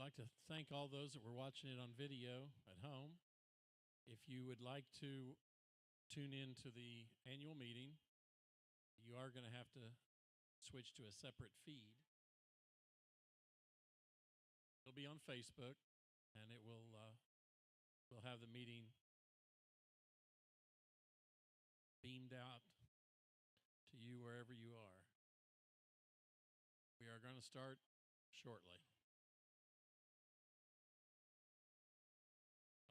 like to thank all those that were watching it on video at home. If you would like to tune in to the annual meeting, you are going to have to switch to a separate feed. It'll be on Facebook, and it will we'll have the meeting beamed out to you wherever you are. We are going to start shortly.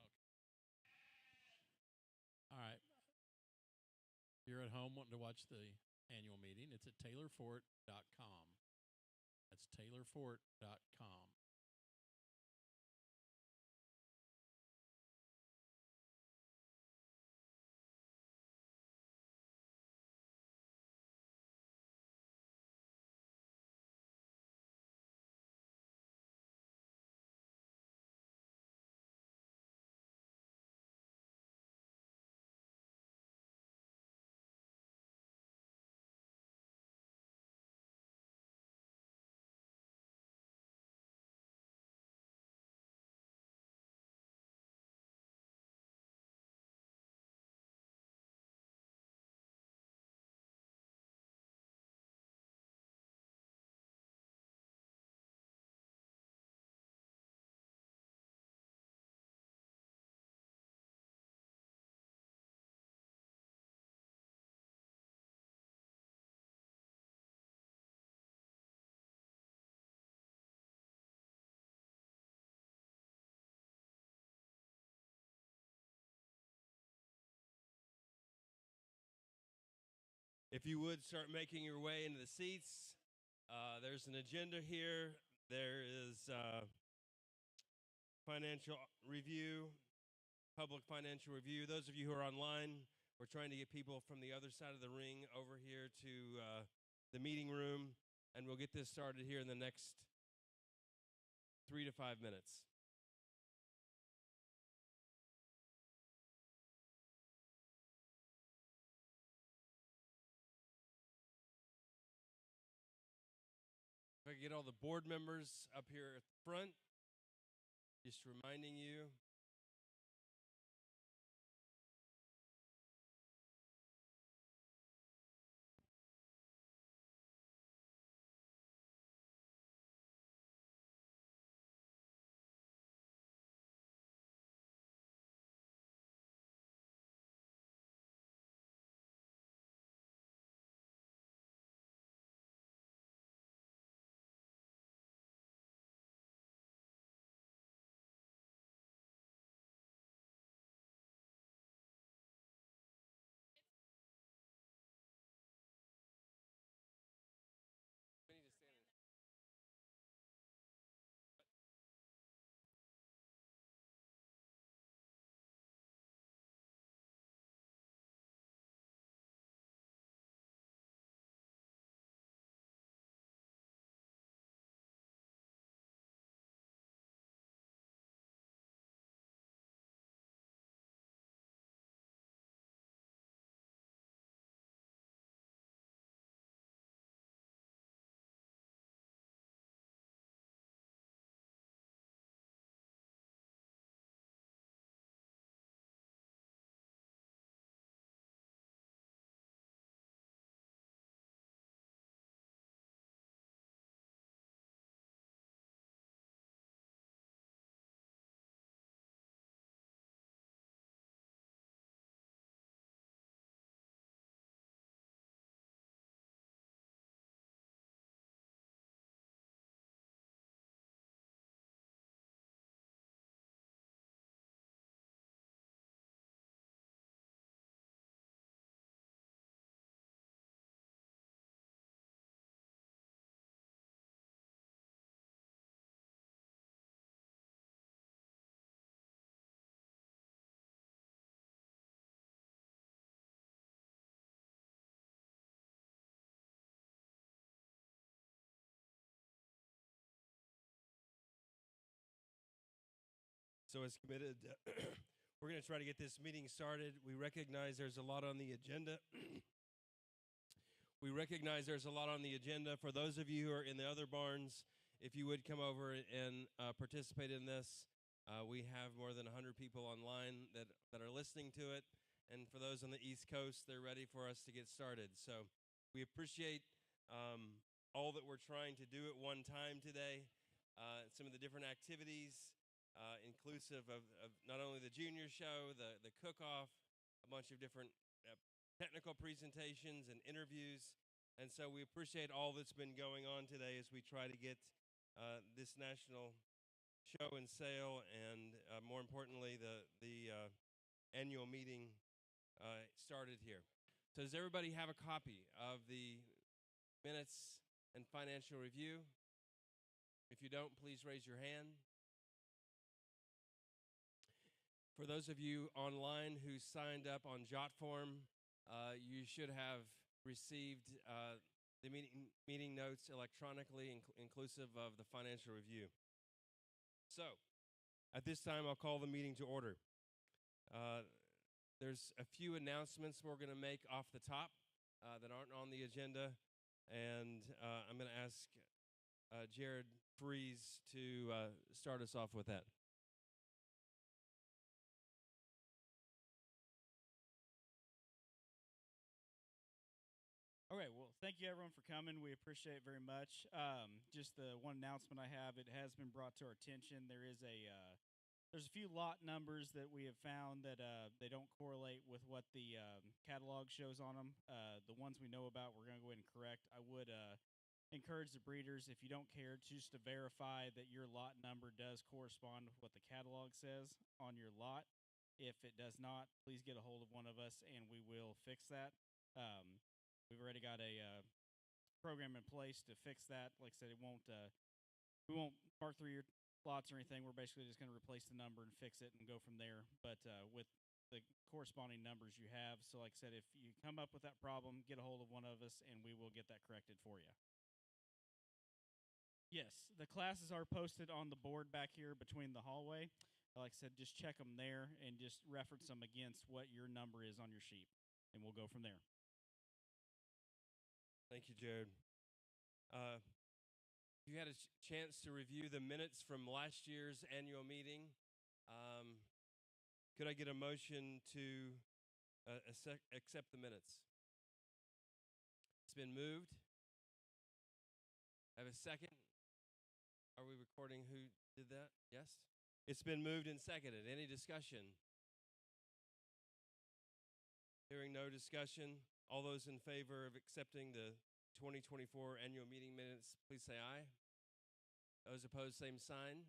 Okay. All right. If you're at home wanting to watch the annual meeting, it's at taylorfort.com. That's taylorfort.com. If you would start making your way into the seats, there's an agenda here. There is financial review, public financial review. Those of you who are online, we're trying to get people from the other side of the ring over here to the meeting room, and we'll get this started here in the next 3 to 5 minutes. If I could get all the board members up here at the front, just reminding you. We need to stand in. So as committed, we're going to try to get this meeting started. We recognize there's a lot on the agenda. For those of you who are in the other barns, if you would come over and participate in this. We have more than 100 people online that are listening to it. And for those on the East Coast, they're ready for us to get started. So we appreciate all that we're trying to do at one time today, some of the different activities, inclusive of not only the junior show, the cook-off, a bunch of different technical presentations and interviews. And so we appreciate all that's been going on today as we try to get this national show and sale and, more importantly, the annual meeting started here. So does everybody have a copy of the minutes and financial review? If you don't, please raise your hand. For those of you online who signed up on JotForm, you should have received the meeting notes electronically, inclusive of the financial review. So, at this time, I'll call the meeting to order. There's a few announcements we're going to make off the top that aren't on the agenda, and I'm going to ask Jared Freeze to start us off with that. Okay, well, thank you everyone for coming. We appreciate it very much. Just the one announcement I have, it has been brought to our attention. There's a few lot numbers that we have found that they don't correlate with what the catalog shows on them. The ones we know about, we're going to go ahead and correct. I would encourage the breeders, if you don't care, just to verify that your lot number does correspond with what the catalog says on your lot. If it does not, please get a hold of one of us and we will fix that. We've already got a program in place to fix that. Like I said, we won't mark through your lots or anything. We're basically just going to replace the number and fix it and go from there. But with the corresponding numbers you have. So like I said, if you come up with that problem, get a hold of one of us and we will get that corrected for you. Yes, the classes are posted on the board back here between the hallway. Like I said, just check them there and just reference them against what your number is on your sheet. And we'll go from there. Thank you, Jared. You had a chance to review the minutes from last year's annual meeting. Could I get a motion to accept the minutes? It's been moved. I have a second. Are we recording who did that? Yes? It's been moved and seconded. Any discussion? Hearing no discussion. All those in favor of accepting the 2024 annual meeting minutes, please say aye. Those opposed, same sign.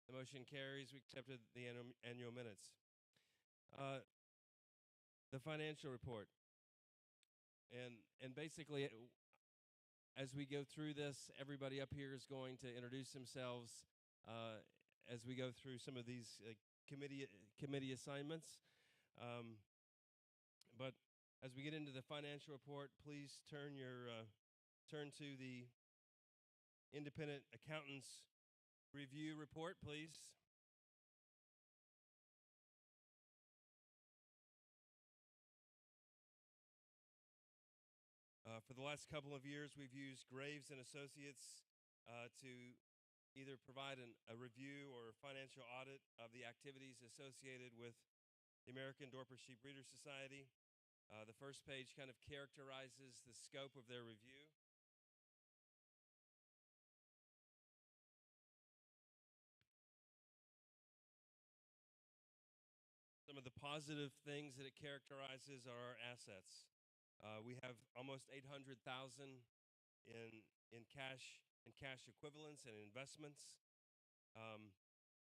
The motion carries. We accepted the annual minutes. The financial report. And basically, as we go through this, everybody up here is going to introduce themselves as we go through some of these committee assignments. But as we get into the financial report, please turn to the Independent Accountants Review Report, please. For the last couple of years, we've used Graves and Associates to either provide a review or financial audit of the activities associated with the American Dorper Sheep Breeders Society. The first page kind of characterizes the scope of their review. Some of the positive things that it characterizes are our assets. We have almost $800,000 in cash equivalents and investments.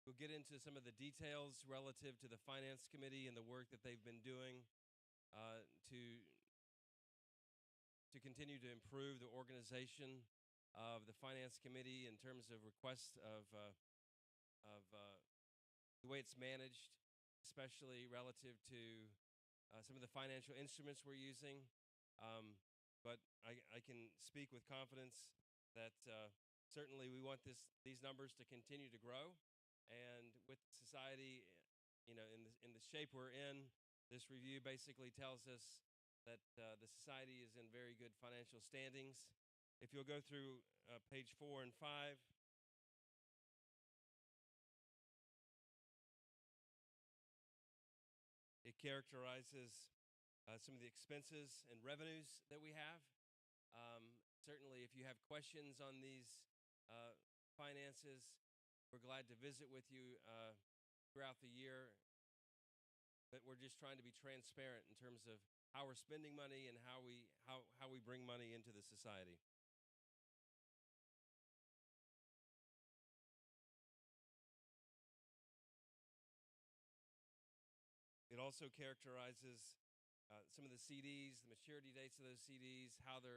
We'll get into some of the details relative to the Finance Committee and the work that they've been doing to continue to improve the organization of the Finance Committee in terms of requests of the way it's managed, especially relative to some of the financial instruments we're using. But I can speak with confidence that certainly we want these numbers to continue to grow. And with society, in the shape we're in, this review basically tells us that the society is in very good financial standings, If you'll go through page 4 and 5, it characterizes some of the expenses and revenues that we have. Certainly, if you have questions on these finances, we're glad to visit with you throughout the year. But we're just trying to be transparent in terms of how we're spending money and how we bring money into the society. It also characterizes some of the CDs, the maturity dates of those CDs, how they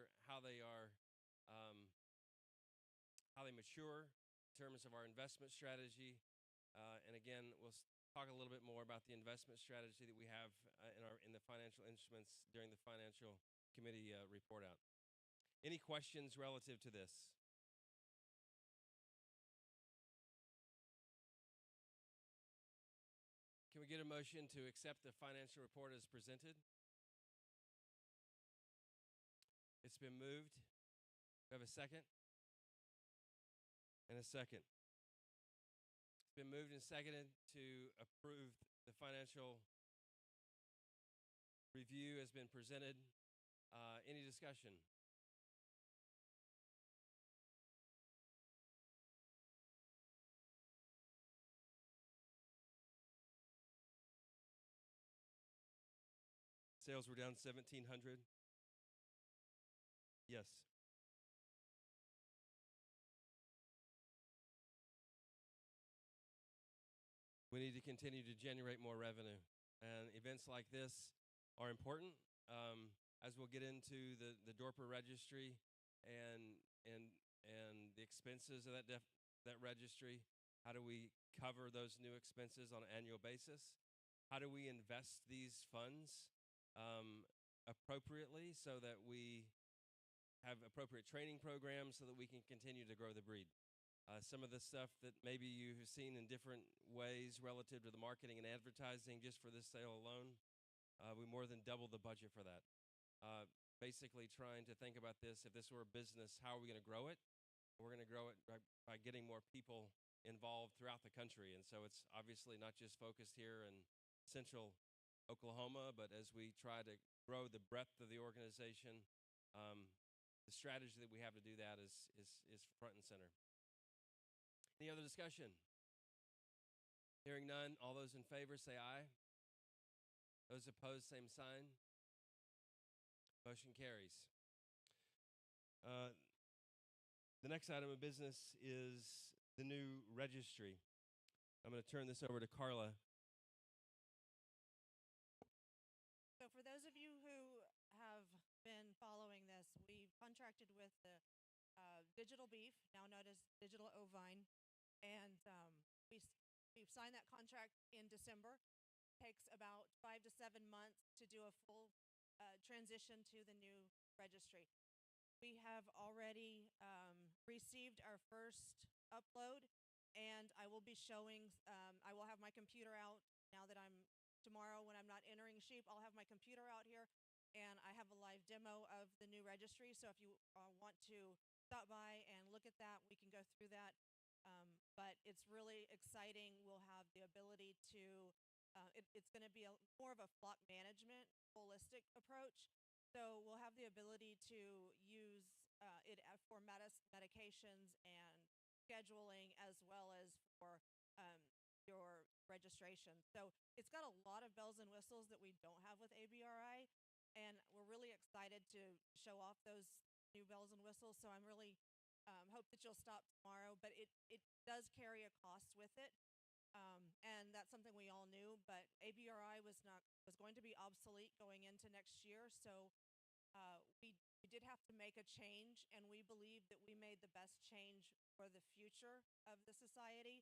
mature in terms of our investment strategy, and again, we'll talk a little bit more about the investment strategy that we have in the financial instruments during the financial committee report out. Any questions relative to this? Can we get a motion to accept the financial report as presented? It's been moved. We have a second? And a second. It's been moved and seconded to approve the financial review has been presented. Any discussion? Sales were down 1,700. Yes. We need to continue to generate more revenue, and events like this are important. As we'll get into the Dorper registry and the expenses of that registry, how do we cover those new expenses on an annual basis? How do we invest these funds appropriately so that we have appropriate training programs so that we can continue to grow the breed? Some of the stuff that maybe you have seen in different ways relative to the marketing and advertising just for this sale alone, we more than doubled the budget for that. Basically trying to think about this, if this were a business, how are we going to grow it? We're going to grow it by getting more people involved throughout the country. And so it's obviously not just focused here in central Oklahoma, but as we try to grow the breadth of the organization, the strategy that we have to do that is front and center. Any other discussion? Hearing none, all those in favor say aye. Those opposed, same sign. Motion carries. The next item of business is the new registry. I'm going to turn this over to Carla. So for those of you who have been following this, we've contracted with the Digital Beef, now known as Digital Ovine, and we've signed that contract in December. Takes about 5 to 7 months to do a full transition to the new registry. We have already received our first upload, and I will be showing, I will have my computer out now that tomorrow when I'm not entering sheep, I'll have my computer out here, and I have a live demo of the new registry. So if you want to stop by and look at that, we can go through that. But it's really exciting. We'll have the ability to, it's going to be more of a flock management, holistic approach. So we'll have the ability to use it for medications and scheduling, as well as for your registration. So it's got a lot of bells and whistles that we don't have with ABRI, and we're really excited to show off those new bells and whistles. So I'm really hope that you'll stop tomorrow, but it does carry a cost with it. And that's something we all knew, but ABRI was going to be obsolete going into next year. So we did have to make a change, and we believe that we made the best change for the future of the society.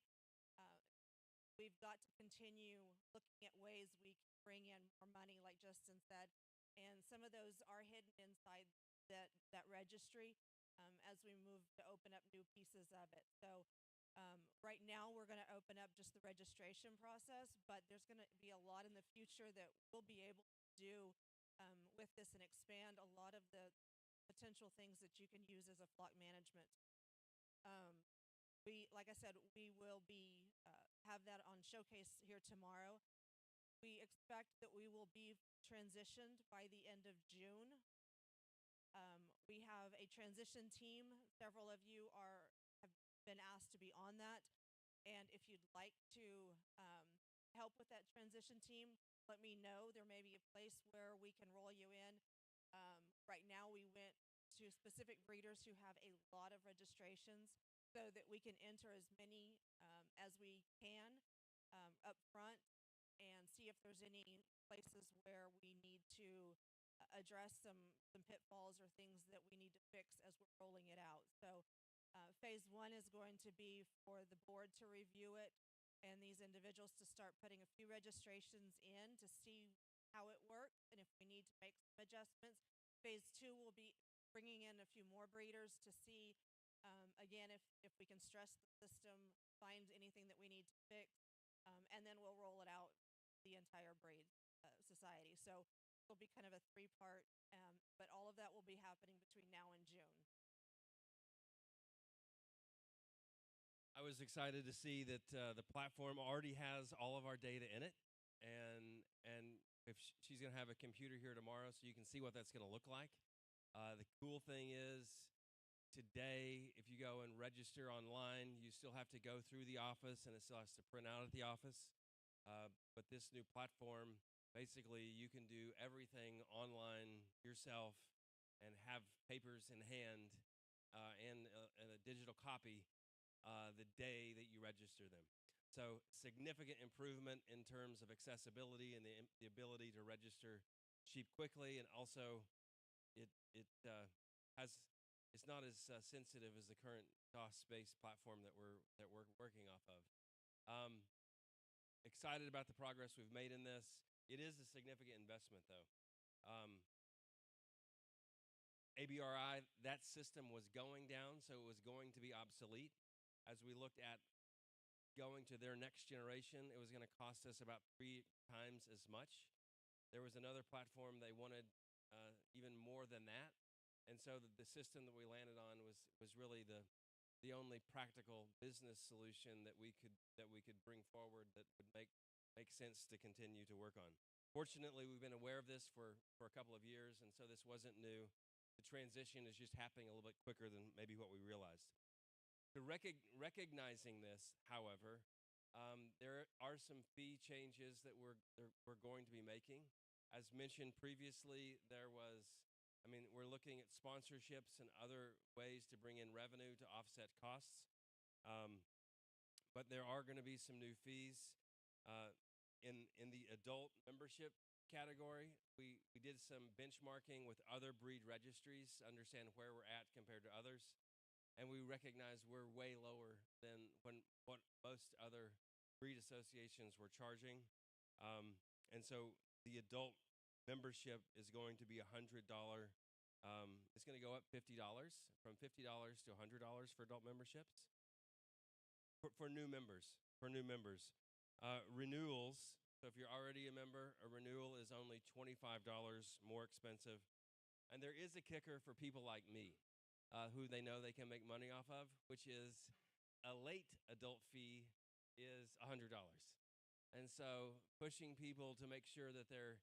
We've got to continue looking at ways we can bring in more money, like Justin said, and some of those are hidden inside that registry as we move to open up new pieces of it. So right now we're going to open up just the registration process, but there's going to be a lot in the future that we'll be able to do with this and expand a lot of the potential things that you can use as a flock management. Um, like I said, we will be have that on showcase here tomorrow. We expect that we will be transitioned by the end of June. We have a transition team. Several of you have been asked to be on that, and if you'd like to help with that transition team, let me know. There may be a place where we can roll you in. Right now, we went to specific breeders who have a lot of registrations so that we can enter as many as we can up front and see if there's any places where we need to address some pitfalls or things that we need to fix as we're rolling it out. So phase one is going to be for the board to review it and these individuals to start putting a few registrations in to see how it works and if we need to make some adjustments. Phase two will be bringing in a few more breeders to see, again, if we can stress the system, find anything that we need to fix, and then we'll roll it out the entire breed society. So it'll be kind of a three-part, but all of that will be happening between now and June. I was excited to see that the platform already has all of our data in it, and if she's going to have a computer here tomorrow, so you can see what that's going to look like. The cool thing is, today, if you go and register online, you still have to go through the office, and it still has to print out at the office. But this new platform, basically, you can do everything online yourself and have papers in hand and a digital copy the day that you register them. So significant improvement in terms of accessibility and the ability to register sheep quickly, and also it has it's not as sensitive as the current DOS-based platform that we're working off of. Excited about the progress we've made in this. It is a significant investment, though. ABRI, that system was going down, so it was going to be obsolete. As we looked at going to their next generation, it was going to cost us about 3 times as much. There was another platform they wanted even more than that, and so the system that we landed on was really the only practical business solution that we could bring forward that would make sense to continue to work on. Fortunately, we've been aware of this for a couple of years, and so this wasn't new. The transition is just happening a little bit quicker than maybe what we realized. Recognizing this, however, there are some fee changes that we're going to be making. As mentioned previously, we're looking at sponsorships and other ways to bring in revenue to offset costs. But there are going to be some new fees. In the adult membership category, we did some benchmarking with other breed registries to understand where we're at compared to others. And we recognize we're way lower than what most other breed associations were charging. And so the adult membership is going to be $100. It's going to go up $50, from $50 to $100 for adult memberships. For new members. Renewals, so if you're already a member, a renewal is only $25 more expensive. And there is a kicker for people like me, who they know they can make money off of, which is a late adult fee is $100. And so pushing people to make sure that they're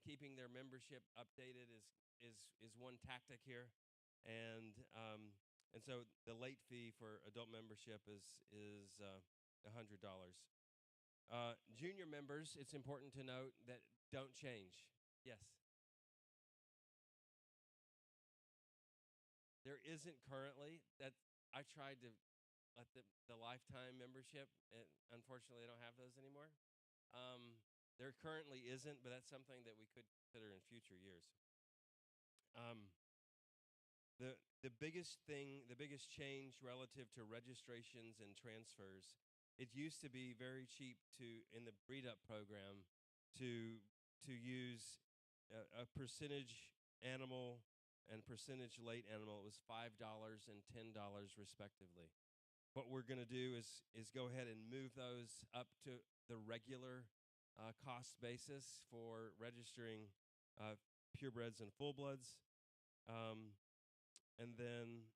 keeping their membership updated is one tactic here. And so the late fee for adult membership is $100. Junior members, it's important to note that don't change. Yes. There isn't currently. That I tried to let the lifetime membership, and unfortunately, I don't have those anymore. There currently isn't, but that's something that we could consider in future years. The biggest change relative to registrations and transfers, it used to be very cheap in the breed up program to use a percentage animal and percentage late animal. It was $5 and $10 respectively. What we're going to do is go ahead and move those up to the regular cost basis for registering purebreds and full bloods. And then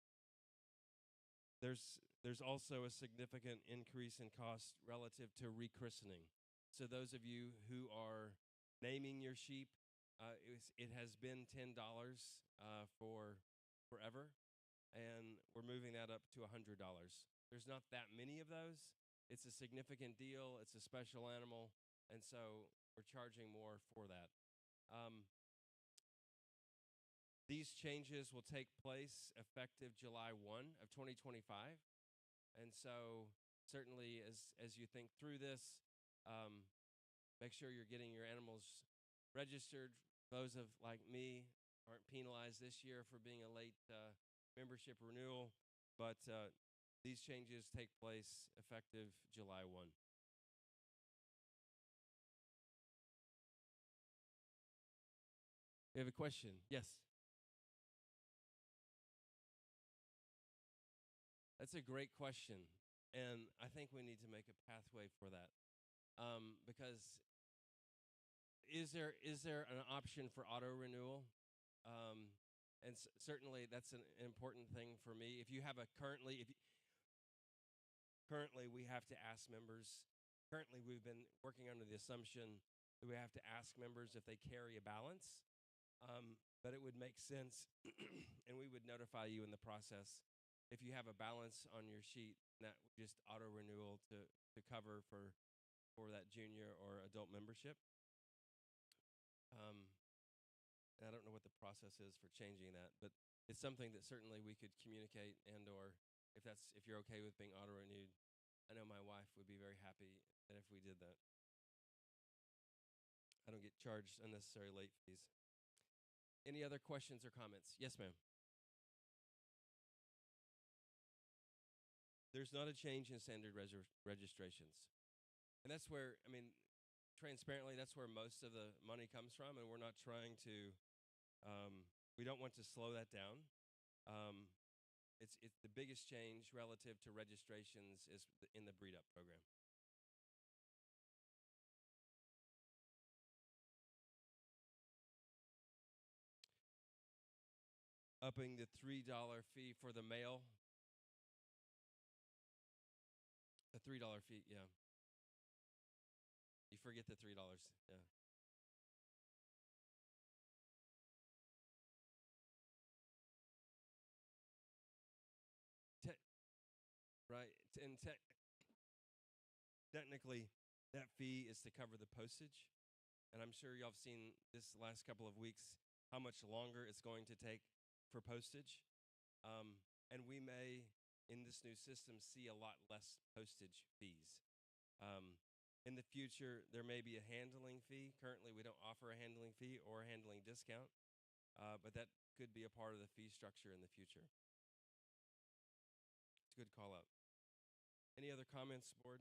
there's also a significant increase in cost relative to rechristening. So those of you who are naming your sheep, it has been $10 for forever, and we're moving that up to $100. There's not that many of those. It's a significant deal. It's a special animal, and so we're charging more for that. These changes will take place effective July 1 of 2025. And so certainly as you think through this, make sure you're getting your animals registered. Those of like me aren't penalized this year for being a late membership renewal, but these changes take place effective July 1. We have a question. Yes. That's a great question, and I think we need to make a pathway for that, because is there an option for auto renewal? And certainly that's an important thing for me. If you have a currently we have to ask members. Currently, we've been working under the assumption that we have to ask members if they carry a balance, but it would make sense, and we would notify you in the process if you have a balance on your sheet, that just auto renewal to cover for that junior or adult membership. And I don't know what the process is for changing that, but it's something that certainly we could communicate, and or if you're okay with being auto renewed, I know my wife would be very happy that if we did that. I don't get charged unnecessary late fees. Any other questions or comments? Yes, ma'am. There's not a change in standard registrations. And that's where, transparently, that's where most of the money comes from, and we're not trying to, we don't want to slow that down. It's the biggest change relative to registrations is in the breed up program. Upping the $3 fee for the male. The $3 fee, yeah. You forget the $3, yeah. Right, and technically, that fee is to cover the postage, and I'm sure y'all have seen this last couple of weeks how much longer it's going to take for postage, and we may, in this new system, see a lot less postage fees. In the future, there may be a handling fee. Currently, we don't offer a handling fee or a handling discount, but that could be a part of the fee structure in the future. It's a good call out. Any other comments, board?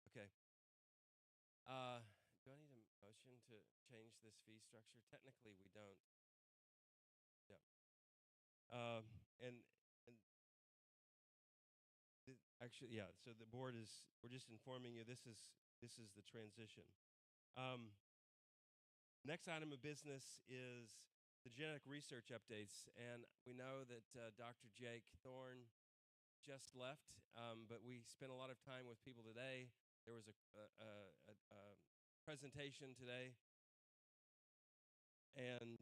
Okay. Do I need a motion to change this fee structure? Technically, we don't. Yeah. And actually, yeah. So the board we're just informing you this is the transition. Next item of business is the genetic research updates, and we know that Dr. Jake Thorne just left, but we spent a lot of time with people today. There was a presentation today, and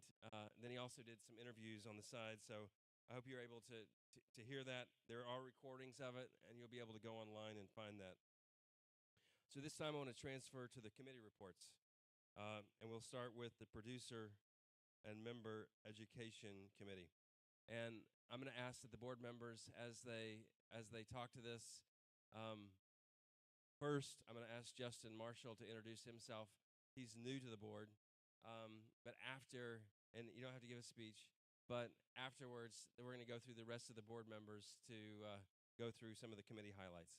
then he also did some interviews on the side, so I hope you're able to hear that. There are recordings of it, and you'll be able to go online and find that. So this time I want to transfer to the committee reports, and we'll start with the producer and member education committee. And I'm going to ask that the board members, as they talk to this, first I'm going to ask Justin Marshall to introduce himself. He's new to the board, but after, and you don't have to give a speech, but afterwards we're going to go through the rest of the board members to go through some of the committee highlights.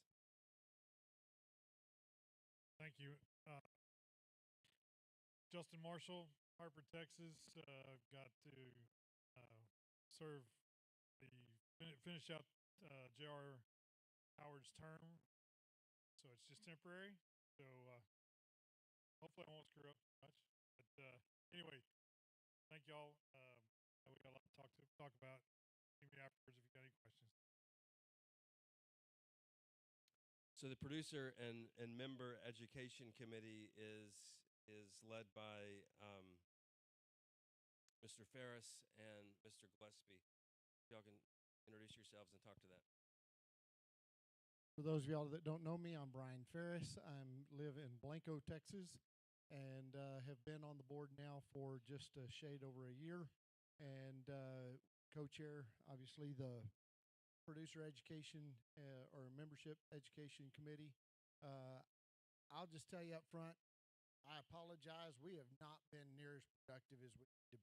Thank you. Justin Marshall, Harper, Texas. Got to serve finish out J.R. Howard's term, so it's just temporary. So hopefully I won't screw up much. But anyway, thank y'all. we got a lot to talk about. See me afterwards if you got any questions. So the producer and member education committee is led by Mr. Ferris and Mr. Gillespie. Y'all can introduce yourselves and talk to that. For those of y'all that don't know me, I'm Brian Ferris. I live in Blanco, Texas, and have been on the board now for just a shade over a year, and co-chair, obviously, the producer education or membership education committee. I'll just tell you up front, I apologize. We have not been near as productive as we need to be.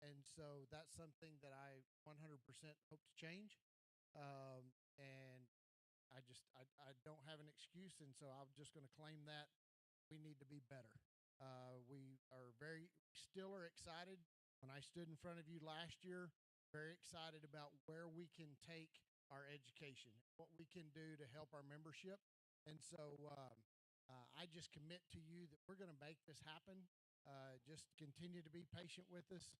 And so that's something that I 100% hope to change. And I don't have an excuse, and so I'm just going to claim that we need to be better. We are still are excited. When I stood in front of you last year, very excited about where we can take our education, what we can do to help our membership. And so I just commit to you that we're going to make this happen. Just continue to be patient with us.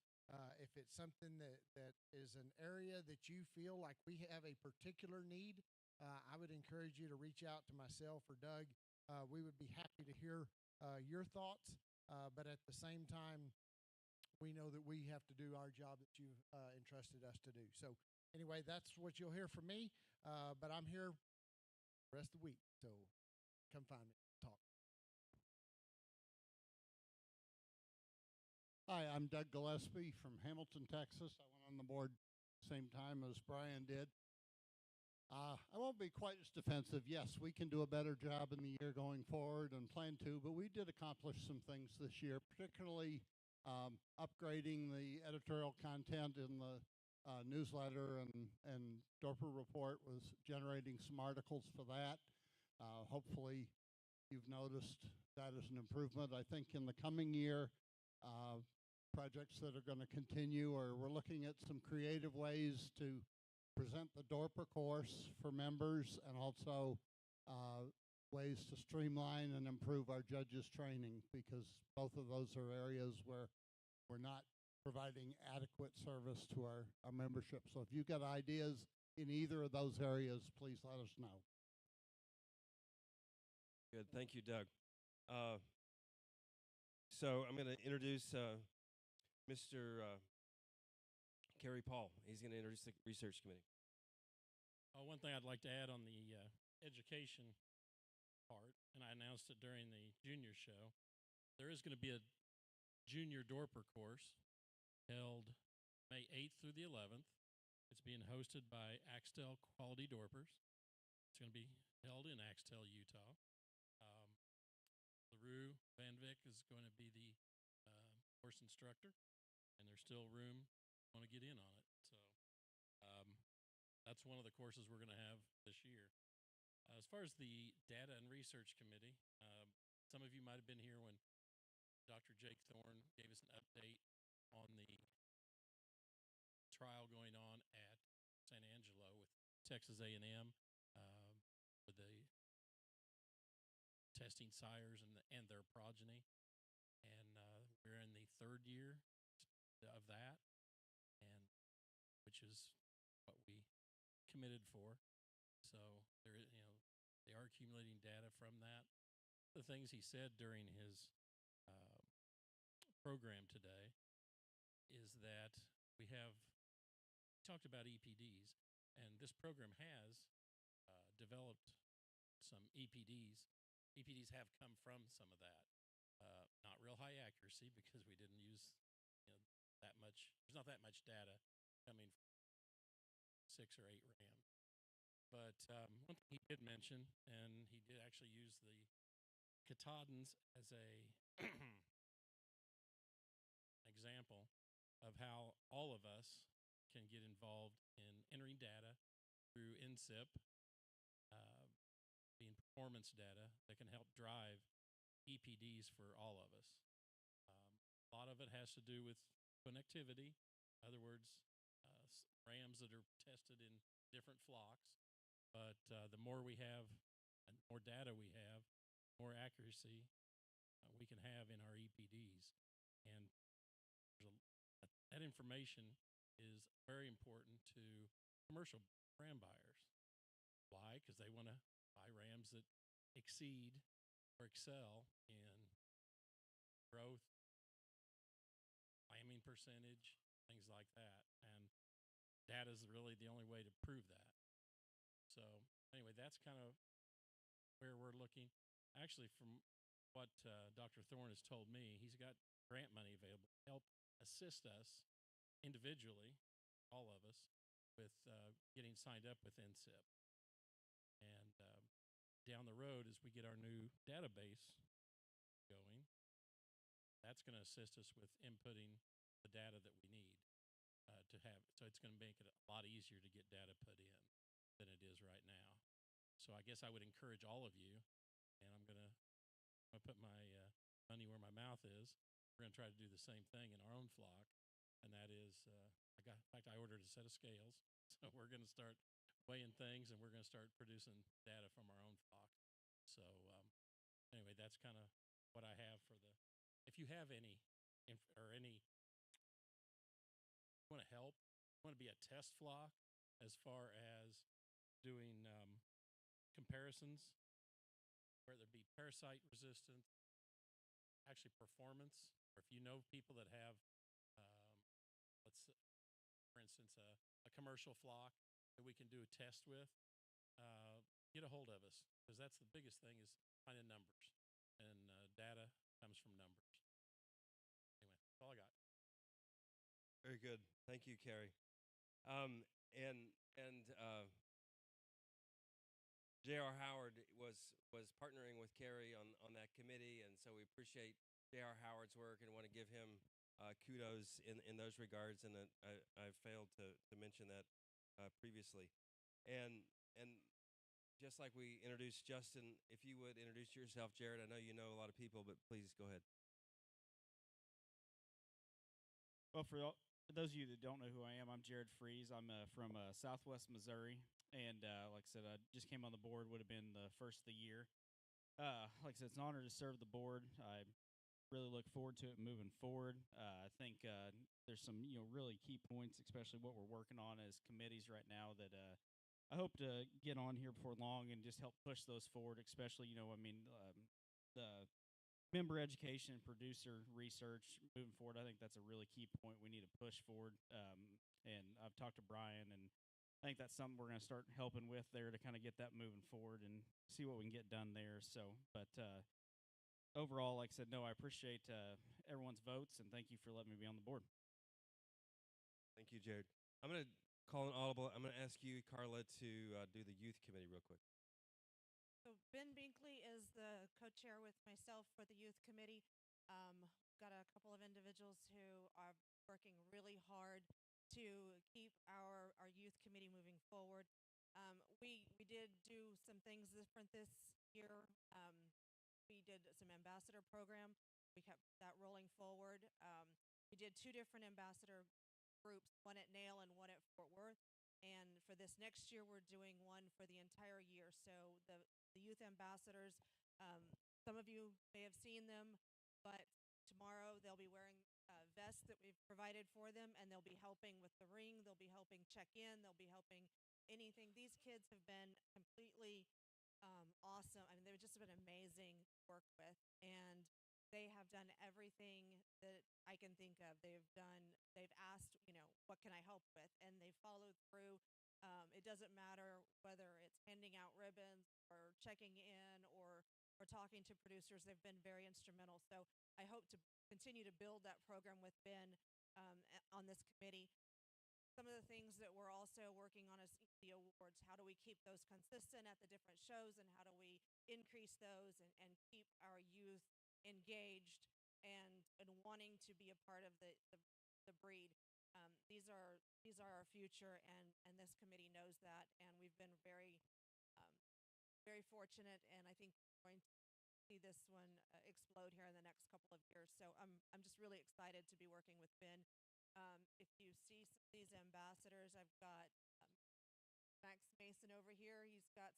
If it's something that is an area that you feel like we have a particular need, I would encourage you to reach out to myself or Doug. We would be happy to hear your thoughts, but at the same time, we know that we have to do our job that you've entrusted us to do. So anyway, that's what you'll hear from me, but I'm here the rest of the week, so come find me, talk. Hi, I'm Doug Gillespie from Hamilton, Texas. I went on the board same time as Brian did. I won't be quite as defensive. Yes, we can do a better job in the year going forward and plan to, but we did accomplish some things this year, particularly upgrading the editorial content in the newsletter, and Dorper report was generating some articles for that. Hopefully you've noticed that as an improvement. I think in the coming year, projects that are going to continue, or we're looking at some creative ways to present the Dorper course for members, and also ways to streamline and improve our judges training, because both of those are areas where we're not providing adequate service to our membership. So if you've got ideas in either of those areas, please let us know. Good. Thank you, Doug. So I'm going to introduce Mr. Kerry Paul. He's going to introduce the research committee. One thing I'd like to add on the education part, and I announced it during the junior show, there is going to be a junior Dorper course held May 8th through the 11th. It's being hosted by Axtell Quality Dorpers. It's going to be held in Axtell, Utah. LaRue Van Vick is going to be the course instructor, and there's still room if you want to get in on it. So that's one of the courses we're going to have this year. As far as the data and research committee, some of you might have been here when Dr. Jake Thorne gave us an update on the trial going on at San Angelo with Texas A&M for the testing sires and their progeny. And we're in the third year of that, and which is what we committed for. So they are accumulating data from that. The things he said during his program today is that we talked about EPDs, and this program has developed some EPDs. EPDs have come from some of that. Not real high accuracy, because we didn't use that much. There's not that much data coming from 6 or 8 rams. But one thing he did mention, and he did actually use the Katahdins as a example of how all of us can get involved in entering data through NSIP, being performance data that can help drive EPDs for all of us. A lot of it has to do with connectivity. In other words, rams that are tested in different flocks. But the more we have, and more data we have, more accuracy we can have in our EPDs. And there's that information is very important to commercial ram buyers. Why? Because they want to buy rams that exceed or excel in growth, lambing percentage, things like that. And data is really the only way to prove that. So anyway, that's kind of where we're looking. Actually, from what Dr. Thorne has told me, he's got grant money available to help assist us individually, all of us, with getting signed up with NSIP. And down the road, as we get our new database going, that's going to assist us with inputting the data that we need to have. So it's going to make it a lot easier to get data put in than it is right now. So I guess I would encourage all of you, and I'm going to put my money where my mouth is. We're going to try to do the same thing in our own flock, and that is, in fact, I ordered a set of scales, so we're going to start weighing things, and we're going to start producing data from our own flock. So anyway, that's kind of what I have for the. If you have any, or any, want to help, want to be a test flock as far as doing comparisons, whether it be parasite resistance, actually performance, or if you know people that have, for instance, a commercial flock that we can do a test with, get a hold of us, because that's the biggest thing is finding numbers, and data comes from numbers. Anyway, that's all I got. Very good. Thank you, Kerry. J.R. Howard was partnering with Kerry on that committee, and so we appreciate J.R. Howard's work and want to give him kudos in those regards. And I failed to mention that previously. And just like we introduced Justin, if you would introduce yourself, Jared. I know you know a lot of people, but please go ahead. Well, for those of you that don't know who I am, I'm Jared Freeze. I'm from Southwest Missouri, and like I said, I just came on the board. Would have been the first of the year. Like I said, it's an honor to serve the board. I really look forward to it moving forward. I think there's some really key points, especially what we're working on as committees right now that I hope to get on here before long and just help push those forward. Especially the member education and producer research moving forward. I think that's a really key point we need to push forward. And I've talked to Brian, and I think that's something we're going to start helping with there to kind of get that moving forward and see what we can get done there. So, but overall, like I said, no, I appreciate everyone's votes, and thank you for letting me be on the board. Thank you, Jared. I'm going to call an audible. I'm going to ask you, Carla, to do the youth committee real quick. So Ben Binkley is the co-chair with myself for the youth committee. Got a couple of individuals who are working really hard to keep our youth committee moving forward. We did do some things different this year. We did some ambassador program. We kept that rolling forward. We did 2 different ambassador groups, one at Nail and one at Fort Worth. And for this next year, we're doing one for the entire year. So the youth ambassadors, some of you may have seen them, but tomorrow they'll be wearing vests that we've provided for them, and they'll be helping with the ring. They'll be helping check in. They'll be helping anything. These kids have been completely awesome. I mean, they've just been amazing to work with, and they have done everything that I can think of. They've asked, what can I help with? And they followed through. It doesn't matter whether it's handing out ribbons or checking in or talking to producers. They've been very instrumental. So I hope to continue to build that program with Ben on this committee. Some of the things that we're also working on is the awards. How do we keep those consistent at the different shows, and how do we increase those and keep our youth engaged and wanting to be a part of the breed? These are our future, and this committee knows that, and we've been very very fortunate, and I think we're going to see this one explode here in the next couple of years. So I'm just really excited to be working with Ben. If you see some of these ambassadors, I've got Max Mason over here. He's got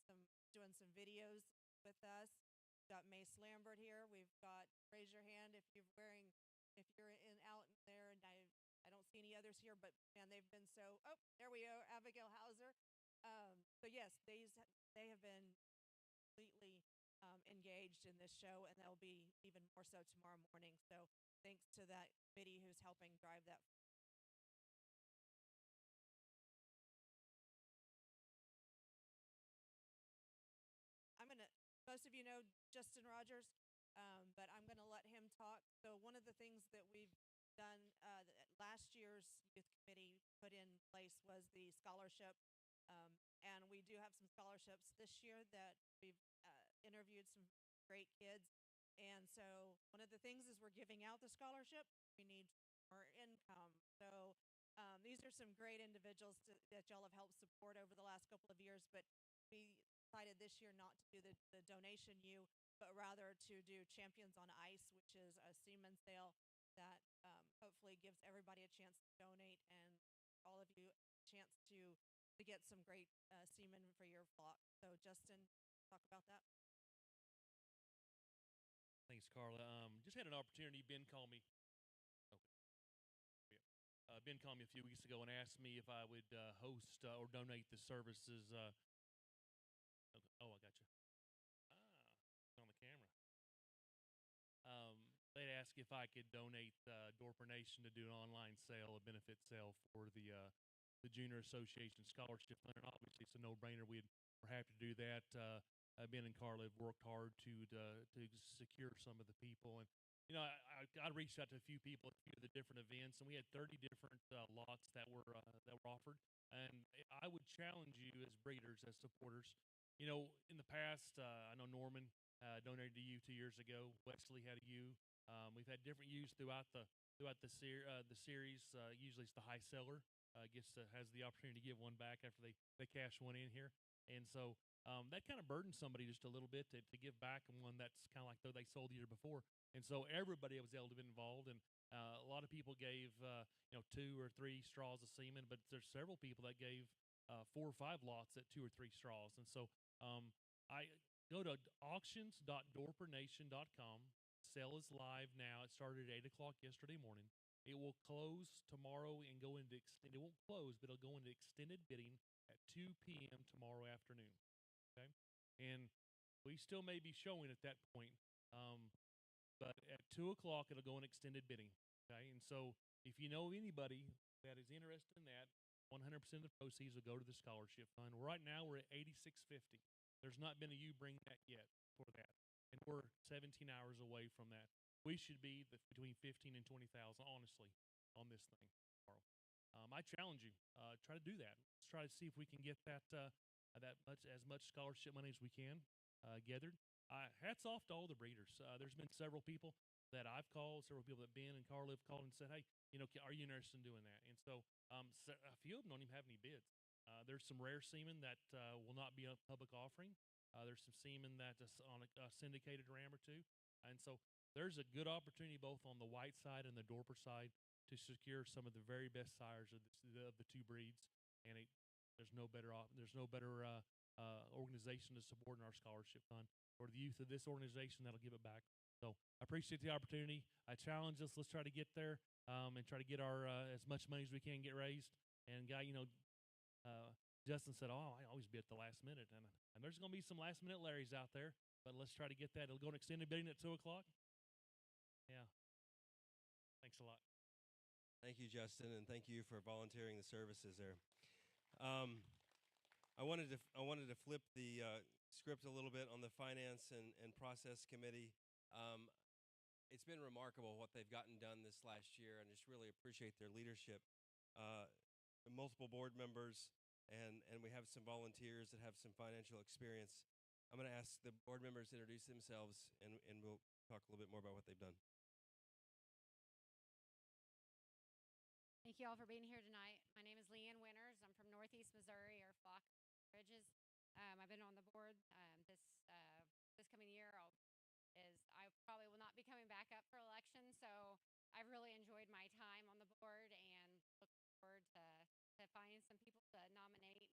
doing some videos with us. We've got Mace Lambert here. We've got, raise your hand if you're out there, and I don't see any others here, but man, they've been so. Oh, there we go, Abigail Hauser. So yes, they have been completely engaged in this show, and they'll be even more so tomorrow morning. So thanks to that committee who's helping drive that. Most of you know Justin Rogers, but I'm going to let him talk. So one of the things that we've done that last year's youth committee put in place was the scholarship. And we do have some scholarships this year that we've interviewed some great kids. And so one of the things is we're giving out the scholarship. We need more income. So these are some great individuals that y'all have helped support over the last couple of years. But we decided this year not to do the donation U, but rather to do Champions on Ice, which is a semen sale that hopefully gives everybody a chance to donate and all of you a chance to get some great semen for your flock. So Justin, talk about that. Thanks, Carla. Just had an opportunity. Ben called me. Okay. Ben called me a few weeks ago and asked me if I would host or donate the services. Okay. Oh, I got you. It's on the camera. They'd ask if I could donate Dorper Nation to do an online sale, a benefit sale for the Junior Association Scholarship Fund. And obviously, it's a no-brainer. We're happy to do that. Ben and Carla have worked hard to secure some of the people, and I reached out to a few people at a few of the different events, and we had 30 different lots that were offered. And I would challenge you as breeders, as supporters. In the past, I know Norman donated to you 2 years ago. Wesley had a U. We've had different U's throughout the series. Usually, it's the high seller has the opportunity to give one back after they cash one in here, and so that kind of burdens somebody just a little bit to give back one that's kind of like though they sold the year before. And so everybody was able to be involved, and a lot of people gave 2 or 3 straws of semen, but there's several people that gave 4 or 5 lots at 2 or 3 straws. And so I go to auctions.dorpernation.com. Sale is live now. It started at 8 o'clock yesterday morning. It will close tomorrow and go into it won't close, but it'll go into extended bidding at 2 p.m. tomorrow afternoon. Okay, and we still may be showing at that point. But at 2 o'clock, it'll go in extended bidding. Okay, and so if you know anybody that is interested in that, 100% of the proceeds will go to the scholarship fund. Right now, we're at 8650. There's not been a you bring that yet for that, and we're 17 hours away from that. We should be between 15 and 20,000, honestly, on this thing tomorrow. I challenge you, try to do that. Let's try to see if we can get as much scholarship money as we can gathered. Hats off to all the breeders. There's been several people that I've called, several people that Ben and Carla have called and said, hey, are you interested in doing that? And so a few of them don't even have any bids. There's some rare semen that will not be a public offering. There's some semen that's on a syndicated ram or two. And so there's a good opportunity both on the white side and the Dorper side to secure some of the very best sires of the 2 breeds. And there's no better organization to support in our scholarship fund, or the youth of this organization that'll give it back. So I appreciate the opportunity. I challenge us. Let's try to get there and try to get our as much money as we can get raised. And Justin said, "Oh, I always be at the last minute," and there's going to be some last minute Larrys out there. But let's try to get that. It'll go in extended bidding at 2 o'clock. Yeah. Thanks a lot. Thank you, Justin, and thank you for volunteering the services there. I wanted to flip the script a little bit on the Finance and Process Committee. It's been remarkable what they've gotten done this last year, and just really appreciate their leadership. Multiple board members, and we have some volunteers that have some financial experience. I'm going to ask the board members to introduce themselves, and we'll talk a little bit more about what they've done. Thank you all for being here tonight. My name is Leanne Winters. I'm from Northeast Missouri, or Flock Bridges. I've been on the board this coming year. I probably will not be coming back up for election, so I've really enjoyed my time on the board and look forward to finding some people to nominate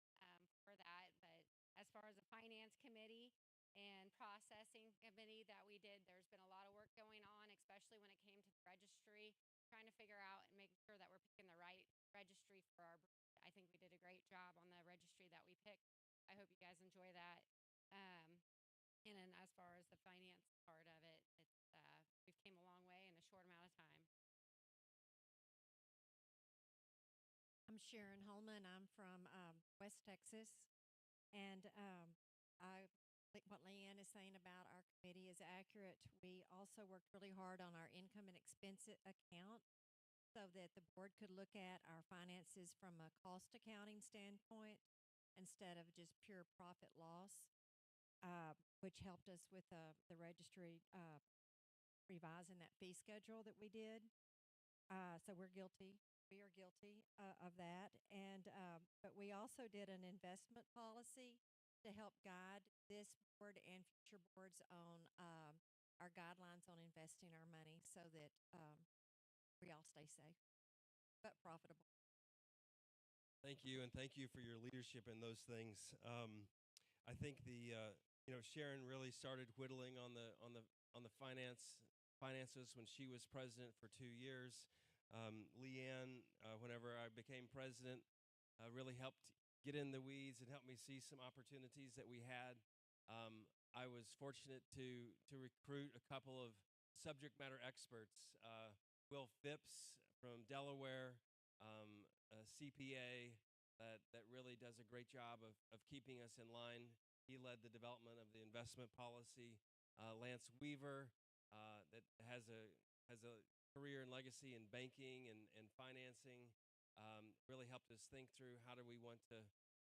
for that. But as far as the Finance Committee and Processing Committee that we did, there's been a lot of work going on, especially when it came to the registry. trying to figure out and making sure that we're picking the right registry for our breed. I think we did a great job on the registry that we picked. I hope you guys enjoy that. And then as far as the finance part of it, we've came a long way in a short amount of time. I'm Sharon Holman. I'm from West Texas, and I think what Leanne is saying about our committee is accurate. We also worked really hard on our income and expense account so that the board could look at our finances from a cost accounting standpoint instead of just pure profit loss, which helped us with the registry revising that fee schedule that we did. So we're guilty. We are guilty of that, and but we also did an investment policy to help guide this board and future boards on our guidelines on investing our money, so that we all stay safe but profitable. Thank you, and thank you for your leadership in those things. I think Sharon really started whittling on the finances when she was president for 2 years. Leanne, whenever I became president, really helped get in the weeds and helped me see some opportunities that we had. I was fortunate to recruit a couple of subject matter experts. Will Phipps from Delaware, a CPA that really does a great job of keeping us in line. He led the development of the investment policy. Lance Weaver, that has a career and legacy in banking and financing, really helped us think through how do we want to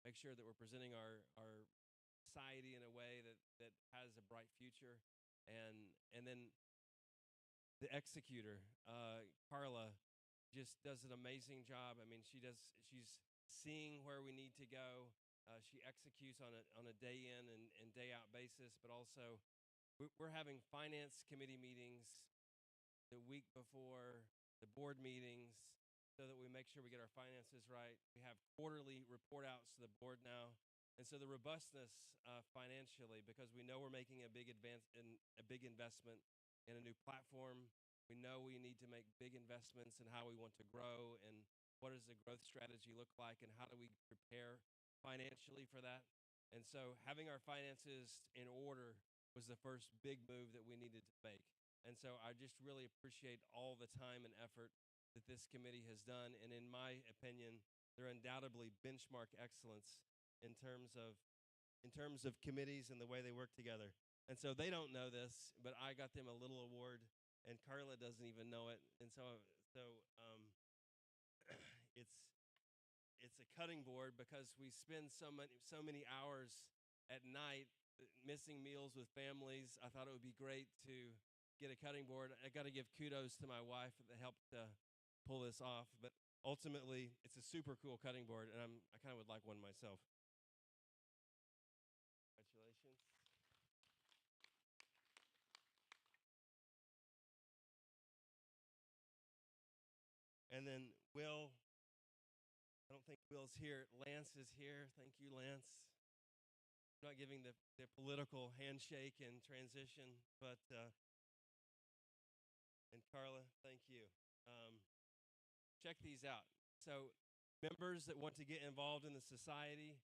make sure that we're presenting our society in a way that has a bright future. And then the executor, Carla, just does an amazing job. I mean, she's seeing where we need to go. She executes on a day in and day out basis, but also we're having finance committee meetings the week before the board meetings so that we make sure we get our finances right. We have quarterly report outs to the board now. And so the robustness financially, because we know we're making a big investment in a new platform. We know we need to make big investments in how we want to grow and what does the growth strategy look like and how do we prepare financially for that. And so having our finances in order was the first big move that we needed to make. And so I just really appreciate all the time and effort that this committee has done. And in my opinion, they're undoubtedly benchmark excellence in terms of committees and the way they work together. And so they don't know this, but I got them a little award, and Carla doesn't even know it. And so it's a cutting board because we spend so many hours at night missing meals with families. I thought it would be great to get a cutting board. I got to give kudos to my wife that helped pull this off. But ultimately, it's a super cool cutting board, and I kind of would like one myself. Congratulations. And then Will, I don't think Will's here. Lance is here. Thank you, Lance. I'm not giving the political handshake and transition, but, and Carla, thank you. Check these out. So members that want to get involved in the society,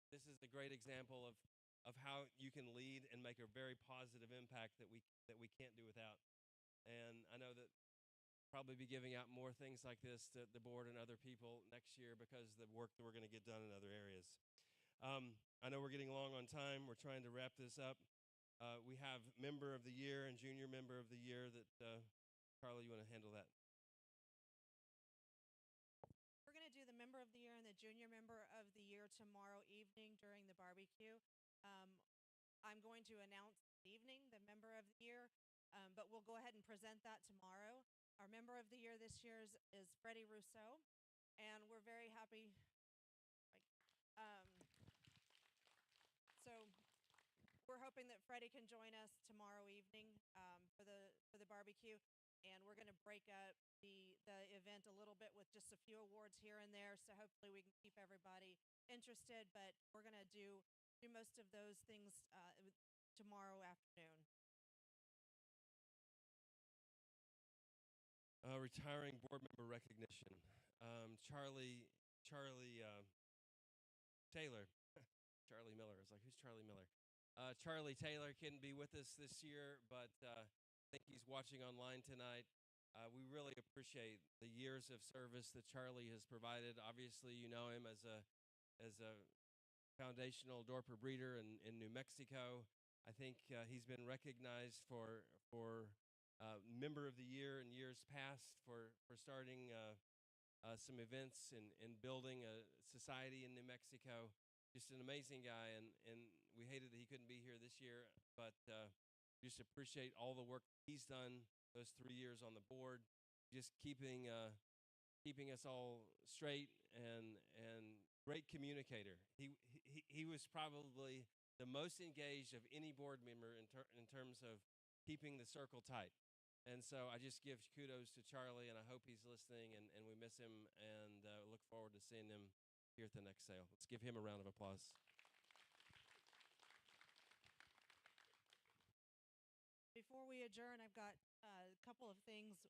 this is a great example of how you can lead and make a very positive impact that we can't do without. And I know that probably be giving out more things like this to the board and other people next year because of the work that we're going to get done in other areas. I know we're getting long on time. We're trying to wrap this up. We have Member of the Year and Junior Member of the Year that, Carla, you want to handle that? We're going to do the Member of the Year and the Junior Member of the Year tomorrow evening during the barbecue. I'm going to announce this evening the Member of the Year, but we'll go ahead and present that tomorrow. Our Member of the Year this year is Freddie Rousseau, and we're very happy. So we're hoping that Freddie can join us tomorrow evening for the barbecue, and we're going to break up the event a little bit with just a few awards here and there. So hopefully we can keep everybody interested. But we're going to do most of those things tomorrow afternoon. retiring board member recognition. Charlie Taylor. Charlie Miller. I was like, who's Charlie Miller? Charlie Taylor couldn't be with us this year, but I think he's watching online tonight. We really appreciate the years of service that Charlie has provided. Obviously, you know him as a foundational Dorper breeder in New Mexico. I think he's been recognized for member of the year in years past for starting some events and building a society in New Mexico. Just an amazing guy, and we hated that he couldn't be here this year, but just appreciate all the work he's done those 3 years on the board, just keeping us all straight and great communicator. He was probably the most engaged of any board member in terms of keeping the circle tight. And so I just give kudos to Charlie, and I hope he's listening, and we miss him, and look forward to seeing him here at the next sale. Let's give him a round of applause. Before we adjourn, I've got a couple of things.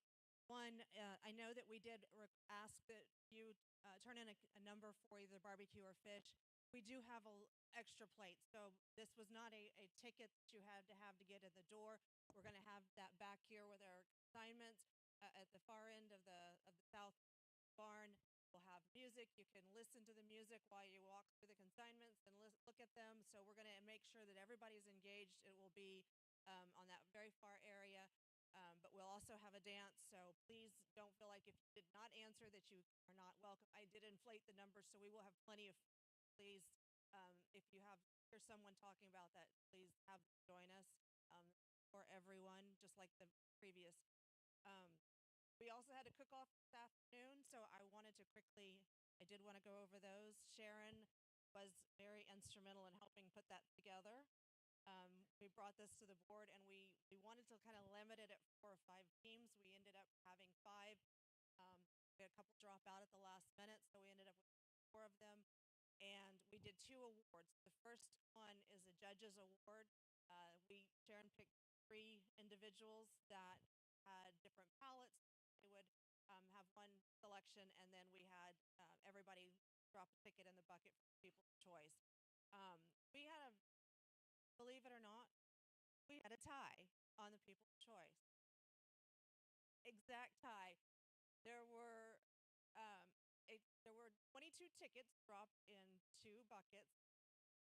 One, I know that we did ask that you turn in a number for either barbecue or fish. We do have extra plates, so this was not a ticket that you had to get in the door. We're going to have that back here with our consignments at the far end of the south barn. We'll have music. You can listen to the music while you walk through the consignments and look at them. So we're going to make sure that everybody's engaged. It will be on that very far area. But we'll also have a dance, so please don't feel like if you did not answer that you are not welcome. I did inflate the numbers, so we will have plenty of. Please, if you hear someone talking about that, please have them join us for everyone, just like the previous. We also had a cook-off this afternoon, so I wanted to quickly. I did want to go over those. Sharon was very instrumental in helping put that together. We brought this to the board, and we wanted to kind of limit it at 4 or 5 teams. We ended up having 5. We had a couple drop out at the last minute, so we ended up with 4 of them. And we did 2 awards. The first one is a judge's award. Sharon picked 3 individuals that had different palettes. They would have one selection, and then we had everybody drop a ticket in the bucket for people's choice. We had believe it or not, we had a tie on the people's choice. Exact tie. There were 22 tickets dropped in 2 buckets,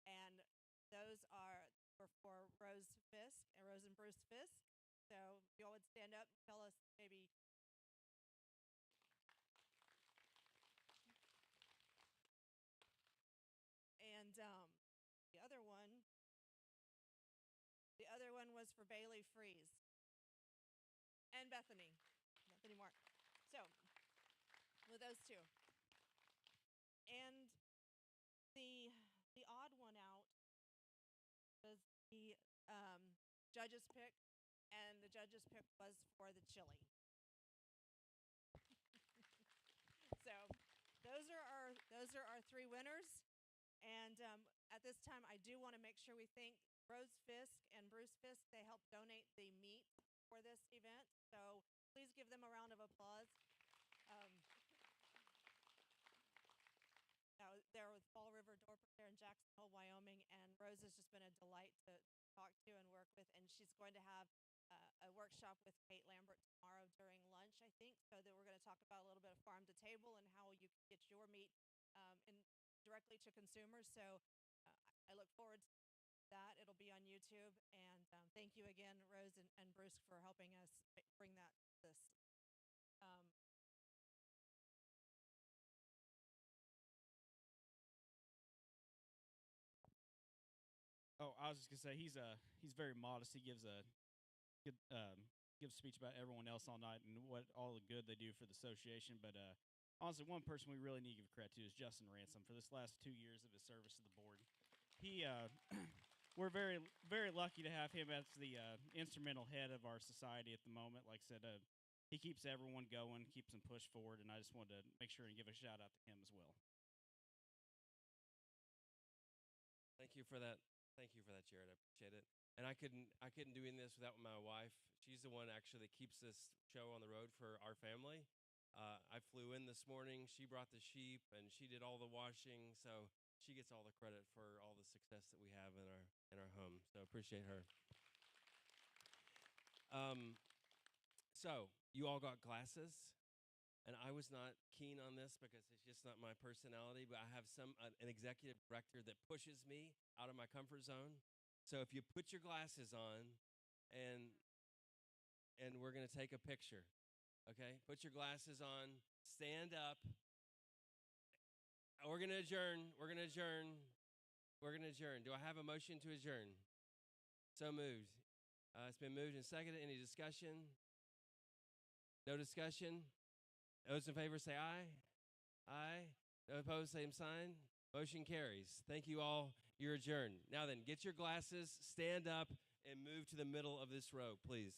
and those were for Rose and Bruce Fisk. So if you all would stand up and tell us maybe. And the other one was for Bailey Freeze and Bethany Mark. So with those 2. And the odd one out was the judge's pick, and the judge's pick was for the chili. So those are our 3 winners. And at this time, I do want to make sure we thank Rose Fisk and Bruce Fisk. They helped donate the meat for this event. So please give them a round of applause. They're with Fall River Dorper there in Jacksonville, Wyoming. And Rose has just been a delight to talk to and work with. And she's going to have a workshop with Kate Lambert tomorrow during lunch, I think. So that we're going to talk about a little bit of farm to table and how you can get your meat directly to consumers. So I look forward to that. It'll be on YouTube. And thank you again, Rose and Bruce, for helping us bring that to this. I was just gonna say he's very modest. He gives a good gives speech about everyone else all night and what all the good they do for the association. But honestly, one person we really need to give credit to is Justin Ransom for this last 2 years of his service to the board. He we're very, very lucky to have him as the instrumental head of our society at the moment. Like I said, he keeps everyone going, keeps them pushed forward, and I just wanted to make sure and give a shout out to him as well. Thank you for that. Thank you for that, Jared. I appreciate it. and I couldn't do any of this without my wife. She's the one actually that keeps this show on the road for our family. I flew in this morning. She brought the sheep and she did all the washing, so she gets all the credit for all the success that we have in our home. So appreciate her. So you all got glasses, and I was not keen on this because it's just not my personality. But I have an executive director that pushes me out of my comfort zone. So if you put your glasses on, and we're going to take a picture, okay? Put your glasses on, stand up. We're going to adjourn. We're going to adjourn. We're going to adjourn. Do I have a motion to adjourn? So moved. It's been moved and seconded. Any discussion? No discussion? Those in favor say aye. Aye. No opposed, same sign. Motion carries. Thank you all. You're adjourned. Now then, get your glasses, stand up, and move to the middle of this row, please.